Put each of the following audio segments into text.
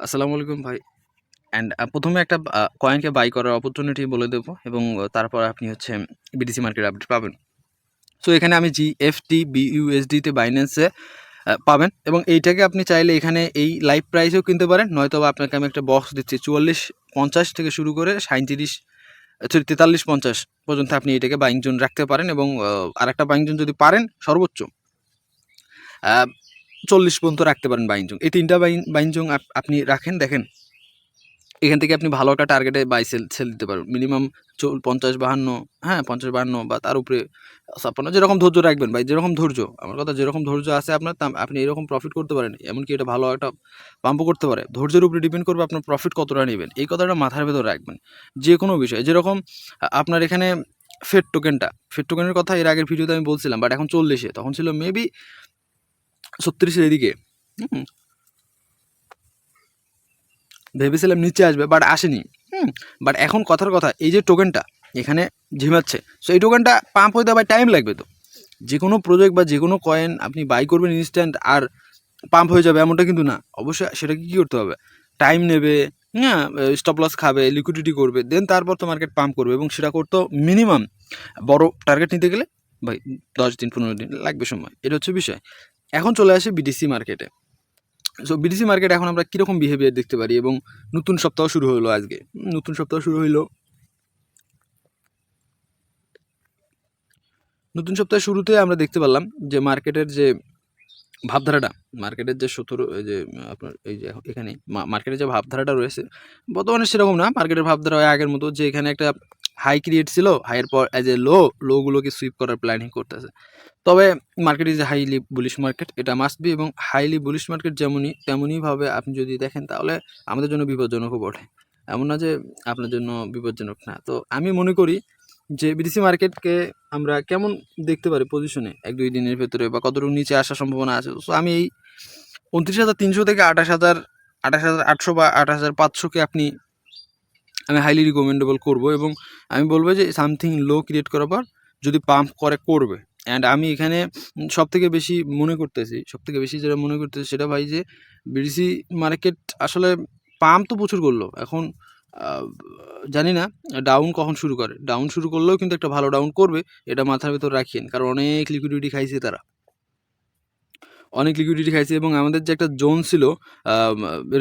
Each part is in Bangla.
আসসালামু আলাইকুম ভাই। অ্যান্ড প্রথমে একটা কয়েনকে বাই করার অপরচুনিটি বলে দেবো এবং তারপর আপনি হচ্ছে বিটিসি মার্কেট আপডেট পাবেন। সো এখানে আমি জিএফটি বিইউএসডিতে বাইন্যান্সে পাবেন এবং এইটাকে আপনি চাইলে এখানে এই লাইভ প্রাইসেও কিনতে পারেন, নয়তো বা আপনাকে আমি একটা বক্স দিচ্ছি 44.50 থেকে শুরু করে 37 সরি 43.50 পর্যন্ত আপনি এটাকে বাইং জোন রাখতে পারেন এবং আরেকটা বাইং জোন যদি পারেন সর্বোচ্চ 40 পর্যন্ত রাখতে পারেন বাইং জোন। এই তিনটা বাইং জোন আপনি রাখেন, দেখেন এখান থেকে আপনি ভালো একটা টার্গেটে বাই সেল দিতে পারবেন। মিনিমাম 50-52, হ্যাঁ 50-52 বা তার উপরে 56, যেরকম ধৈর্য রাখবেন ভাই, যেরকম ধৈর্য, আমার কথা যেরকম ধৈর্য আছে আপনার, আপনি এরকম প্রফিট করতে পারেন। এমনকি এটা ভালো একটা পাম্পও করতে পারে। ধৈর্যের উপরে ডিপেন্ড করবে আপনার প্রফিট কতটা নেবেন, এই কথাটা মাথার ভেতর রাখবেন যে কোনো বিষয়ে। যেরকম আপনার এখানে ফেড টোকেনের কথা এর আগের ভিডিওতে আমি বলছিলাম, বাট এখন 40-এ, তখন ছিল মেবি 36-এর এদিকে। ভেবেছিলাম নিচে আসবে, বাট আসেনি। বাট এখন কথার কথা, এই যে টোকেনটা এখানে ঝিমাচ্ছে, সো এই টোকেনটা পাম্প হইতে আবার টাইম লাগবে। তো যে কোনো প্রজেক্ট বা যে কোনো কয়েন আপনি বাই করবেন ইনস্ট্যান্ট আর পাম্প হয়ে যাবে এমনটা কিন্তু না। অবশ্যই সেটাকে কী করতে হবে, টাইম নেবে, হ্যাঁ, স্টপ লস খাবে, লিকুইডিটি করবে, দেন তারপর তো মার্কেট পাম্প করবে। এবং সেটা করতেও মিনিমাম বড় টার্গেট নিতে গেলে ভাই 10 দিন 15 দিন লাগবে সময়। এটা হচ্ছে বিষয়। এখন চলে আসে বিটিসি মার্কেটে। সো বিটিসি মার্কেট এখন আমরা কীরকম বিহেভিয়ার দেখতে পারি, এবং নতুন সপ্তাহ শুরু হলো আজকে। নতুন সপ্তাহ শুরু হইলো, নতুন সপ্তাহের শুরুতে আমরা দেখতে পারলাম যে মার্কেটের যে ভাবধারাটা, মার্কেটের যে যে আপনার এই যে এখানে মার্কেটের যে ভাবধারাটা রয়েছে বর্তমানে সেরকম না। মার্কেটের ভাবধারা হয় আগের মতো, যে এখানে একটা হাই ক্রিয়েট ছিল, হাইয়ের পর অ্যাজ এ লোগুলোকে সুইপ করার প্ল্যানিং করতেছে। তবে market is a highly bullish market, এটা মাস্ট বি। এবং হাইলি বুলিশ মার্কেট তেমনইভাবে আপনি যদি দেখেন তাহলে আমাদের জন্য বিপজ্জনকও বটে। এমন না যে আপনার জন্য বিপজ্জনক না। তো আমি মনে করি যে বিদেশি মার্কেটকে আমরা কেমন দেখতে পারি পজিশনে 1-2 দিনের ভেতরে, বা কতটুকু নিচে আসার সম্ভাবনা আছে। সো আমি এই 29,300 থেকে 28,800 বা 28,500কে আমি হাইলি রিকমেন্ডেবল করবো। এবং আমি বলবো যে সামথিং লো ক্রিয়েট করার পর যদি পাম্প করবে। অ্যান্ড আমি এখানে সবথেকে বেশি যেটা মনে করতেছি সেটা ভাই, যে বিদেশি মার্কেট আসলে পাম্প তো প্রচুর করলো। এখন জানি না ডাউন কখন শুরু করে। ডাউন শুরু করলেও কিন্তু একটা ভালো ডাউন করবে, এটা মাথার ভেতর রাখিয়েন। কারণ অনেক লিকুইডিটি খাইছে তারা, এবং আমাদের যে একটা জোন ছিল,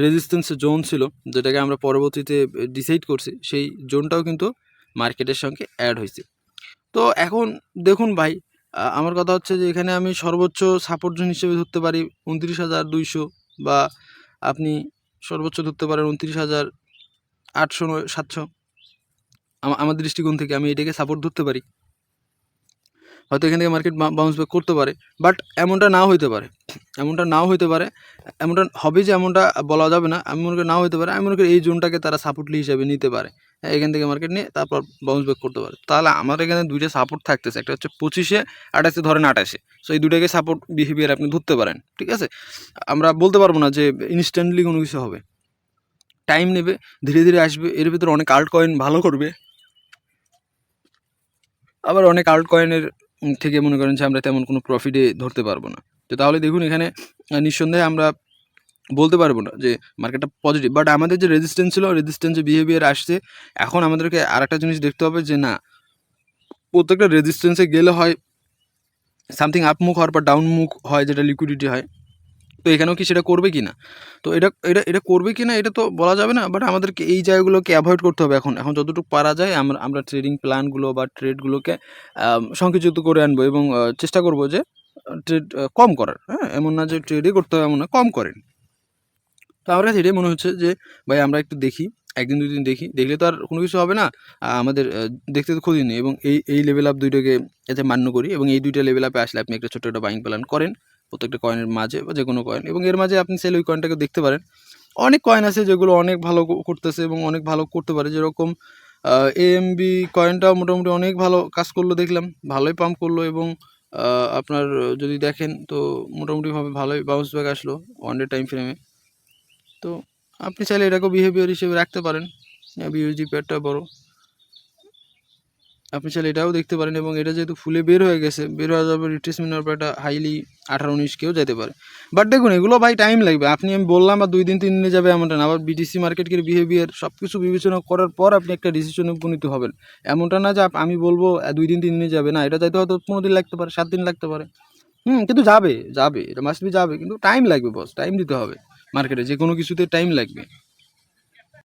রেজিস্ট্যান্স জোন ছিল, যেটাকে আমরা পরবর্তীতে ডিসাইড করছি, সেই জোনটাও কিন্তু মার্কেটের সঙ্গে অ্যাড হয়েছে। তো এখন দেখুন ভাই, আমার কথা হচ্ছে যে এখানে আমি সর্বোচ্চ সাপোর্ট জোন হিসেবে ধরতে পারি 29,200, বা আপনি সর্বোচ্চ ধরতে পারেন 29,800-700। আমার দৃষ্টিকোণ থেকে আমি এটাকে সাপোর্ট ধরতে পারি। হয়তো এখান থেকে মার্কেট বাউন্স ব্যাক করতে পারে, বাট এমনটা নাও হইতে পারে। এমনটা হবে যে এমনটা বলা যাবে না। আমি মনে করি নাও হতে পারে। আমি মনে করি এই জোনটাকে তারা সাপোর্টলি হিসেবে নিতে পারে। হ্যাঁ, এখান থেকে মার্কেট নিয়ে তারপর বাউন্স ব্যাক করতে পারে। তাহলে আমার এখানে দুইটা সাপোর্ট থাকতেছে, একটা হচ্ছে 25-এ, আর একটা ধরেন 28-এ। সো এই দুটাকে সাপোর্ট বিহেভিয়ার আপনি ধরতে পারেন, ঠিক আছে। আমরা বলতে পারবো না যে ইনস্ট্যান্টলি কোনো কিছু হবে, টাইম নেবে, ধীরে ধীরে আসবে। এর ভিতরে অনেক আল্ট কয়েন ভালো করবে, আবার অনেক আল্ট কয়েনের থেকে মনে করেন যে আমরা তেমন কোনো প্রফিটে ধরতে পারবো না। তো তাহলে দেখুন এখানে নিঃসন্দেহে আমরা বলতে পারবো না যে মার্কেটটা পজিটিভ। বাট আমাদের যে রেজিস্ট্যান্স ছিল, রেজিস্ট্যান্সে বিহেভিয়ার আসছে। এখন আমাদেরকে আরেকটা জিনিস দেখতে হবে যে না, প্রত্যেকটা রেজিস্ট্যান্সে গেলে হয় সামথিং আপ মুখ হওয়ার পর ডাউন মুখ হয়, যেটা লিকুইডিটি হয়। তো এখানেও কি সেটা করবে কি না, তো এটা এটা এটা করবে কি না এটা তো বলা যাবে না। বাট আমাদেরকে এই জায়গাগুলোকে অ্যাভয়েড করতে হবে। এখন যতটুকু পারা যায় আমরা ট্রেডিং প্ল্যানগুলো বা ট্রেডগুলোকে সংকুচিত করে আনবো, এবং চেষ্টা করবো যে ট্রেড কম করার। হ্যাঁ, এমন না যে ট্রেডই করতে হবে, এমন না, কম করেন। তো আমার কাছে এটাই মনে হচ্ছে যে ভাই আমরা একটু দেখি, 1-2 দিন দেখলে তো আর কোনো কিছু হবে না। আমাদের দেখতে তো ক্ষতি নেই। এবং এই লেভেল আপ দুইটাকে যাতে মান্য করি, এবং এই দুইটা লেভেল আপে আসলে আপনি একটা ছোট্ট একটা বাইং প্ল্যান করেন প্রত্যেকটা কয়েনের মাঝে, বা যে কোনো কয়েন, এবং এর মাঝে আপনি চাইলে ওই কয়েনটাকে দেখতে পারেন। অনেক কয়েন আছে যেগুলো অনেক ভালো করতেছে এবং অনেক ভালো করতে পারে। যেরকম এএমবি কয়েনটাও মোটামুটি অনেক ভালো কাজ করলো, দেখলাম ভালোই পাম্প করলো। এবং আপনার যদি দেখেন তো মোটামুটিভাবে ভালোই বাউন্স ব্যাক আসলো 1 ডে টাইম ফ্রেমে। তো আপনি চাইলে এটাকেও বিহেভিয়ার হিসেবে রাখতে পারেন। বিউএসডি পেয়ারটা বড়, আপনি চাইলে এটাও দেখতে পারেন। এবং এটা যেহেতু ফুলে বের হয়ে গেছে, বের হয়ে যাওয়ার পর রিট্রেসমেন্ট হওয়ার পর এটা হাইলি 18-19 কেও যেতে পারে। বাট দেখুন এগুলো ভাই টাইম লাগবে। আপনি আমি বললাম বা 2 দিন 3 দিনে যাবে এমনটা না। আবার বিটিসি মার্কেটের বিহেভিয়ার সব কিছু বিবেচনা করার পর আপনি একটা ডিসিশনে উপনীত হবেন। এমনটা না যে আমি বলবো 2 দিন 3 দিনে যাবে, না, এটা যাইতে হয়তো 15 দিন লাগতে পারে, 7 দিন লাগতে পারে। কিন্তু যাবে, এটা মাস্ট বি যাবে, কিন্তু টাইম লাগবে বস, টাইম দিতে হবে। মার্কেটে যে কোনো কিছুতে টাইম লাগবে।